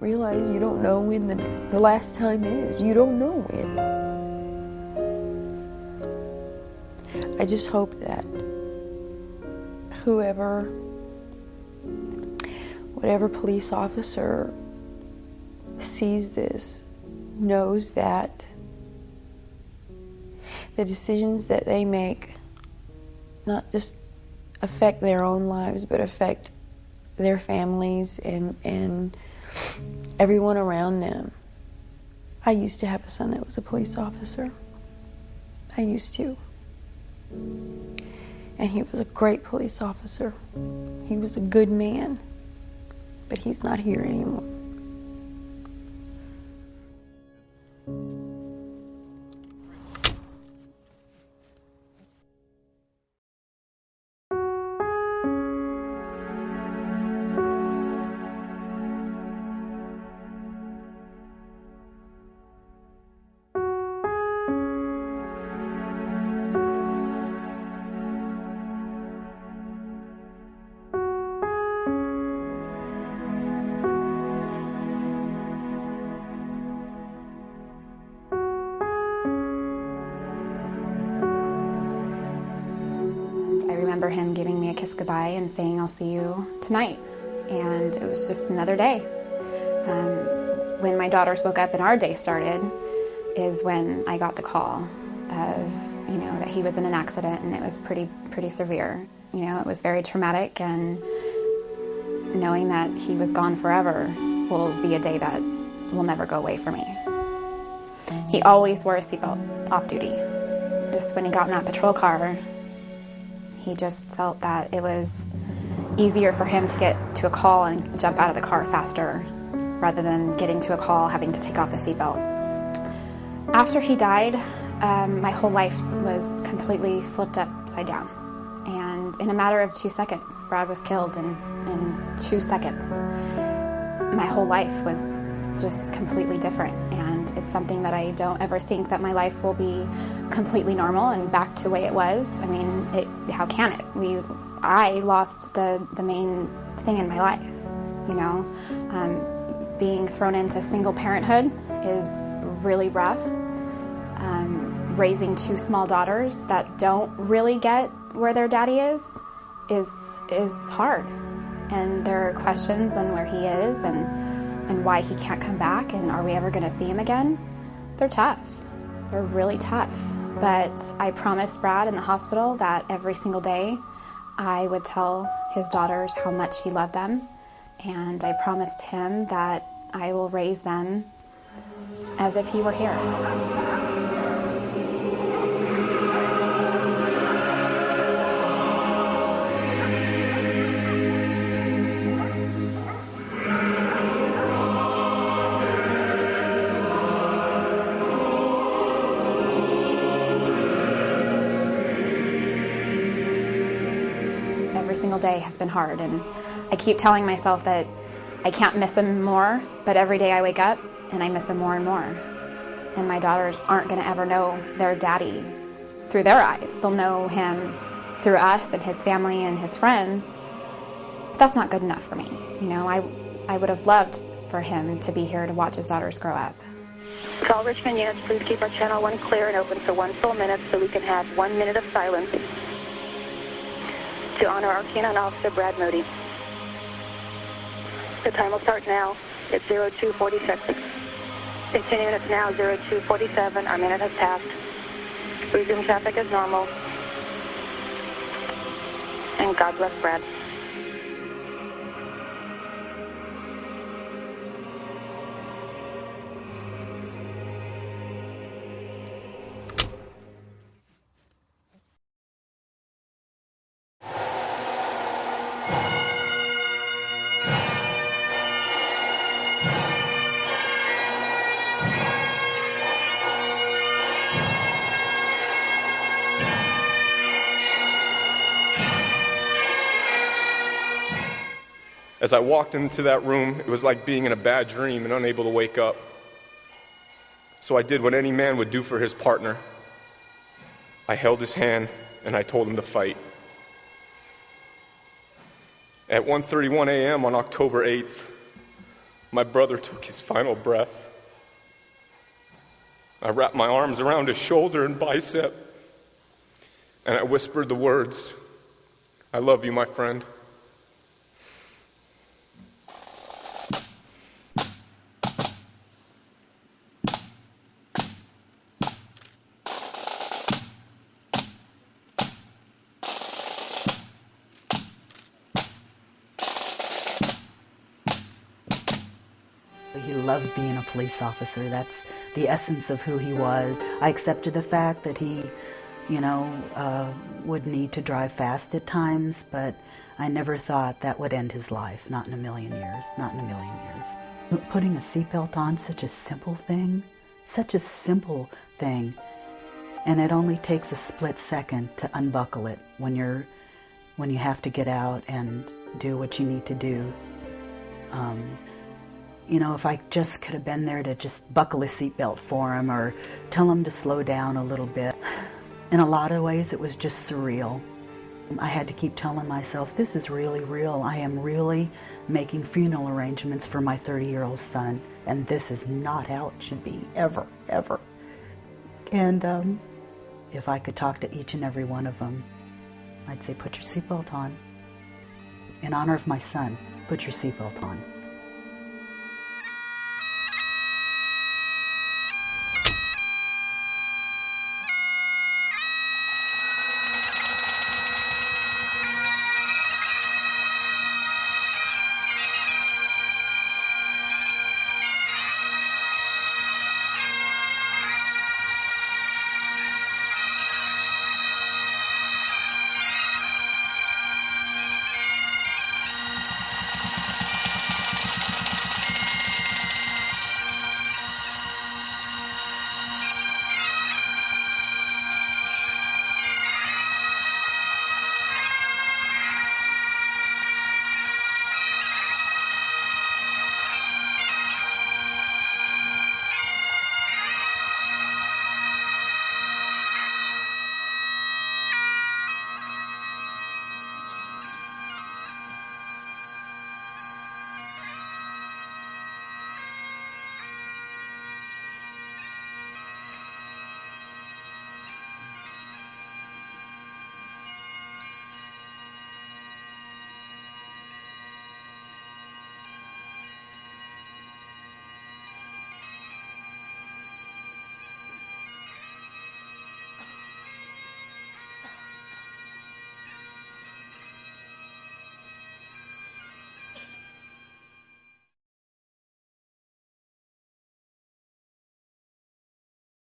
realize you don't know when the last time is. You don't know when. I just hope that whatever police officer sees this knows that the decisions that they make not just affect their own lives, but affect their families and everyone around them. I used to have a son that was a police officer. I used to. And he was a great police officer. He was a good man. But he's not here anymore. I remember him giving me a kiss goodbye and saying, "I'll see you tonight." And it was just another day. When my daughters woke up and our day started is when I got the call of, that he was in an accident, and it was pretty severe. It was very traumatic, and knowing that he was gone forever will be a day that will never go away for me. He always wore a seatbelt off duty. Just when he got in that patrol car, he just felt that it was easier for him to get to a call and jump out of the car faster rather than getting to a call having to take off the seatbelt. After he died, my whole life was completely flipped upside down. And in a matter of 2 seconds, Brad was killed in 2 seconds. My whole life was just completely different, and it's something that I don't ever think that my life will be completely normal and back to the way it was. I mean, how can it? I lost the main thing in my life, being thrown into single parenthood is really rough. Raising 2 small daughters that don't really get where their daddy is hard. And there are questions on where he is and why he can't come back, and are we ever going to see him again? They're tough. They're really tough. But I promised Brad in the hospital that every single day I would tell his daughters how much he loved them, and I promised him that I will raise them as if he were here. Every single day has been hard, and I keep telling myself that I can't miss him more, but every day I wake up and I miss him more and more. And my daughters aren't going to ever know their daddy through their eyes. They'll know him through us and his family and his friends, but that's not good enough for me. I would have loved for him to be here to watch his daughters grow up. Call Richmond units, please keep our channel 1 clear and open for 1 full minute so we can have 1 minute of silence to honor our canine officer, Brad Moody. The time will start now. It's 02:46. Continuing, it's now 02:47. Our minute has passed. Resume traffic as normal. And God bless Brad. As I walked into that room, it was like being in a bad dream and unable to wake up. So I did what any man would do for his partner. I held his hand and I told him to fight. At 1:31 a.m. on October 8th, my brother took his final breath. I wrapped my arms around his shoulder and bicep, and I whispered the words, "I love you, my friend." He loved being a police officer. That's the essence of who he was. I accepted the fact that he, would need to drive fast at times, but I never thought that would end his life. Not in a million years. Not in a million years. Putting a seatbelt on, such a simple thing. Such a simple thing. And it only takes a split second to unbuckle it when you have to get out and do what you need to do. If I just could have been there to just buckle a seatbelt for him or tell him to slow down a little bit. In a lot of ways, it was just surreal. I had to keep telling myself, this is really real. I am really making funeral arrangements for my 30-year-old son, and this is not how it should be, ever, ever. And if I could talk to each and every one of them, I'd say, put your seatbelt on. In honor of my son, put your seatbelt on.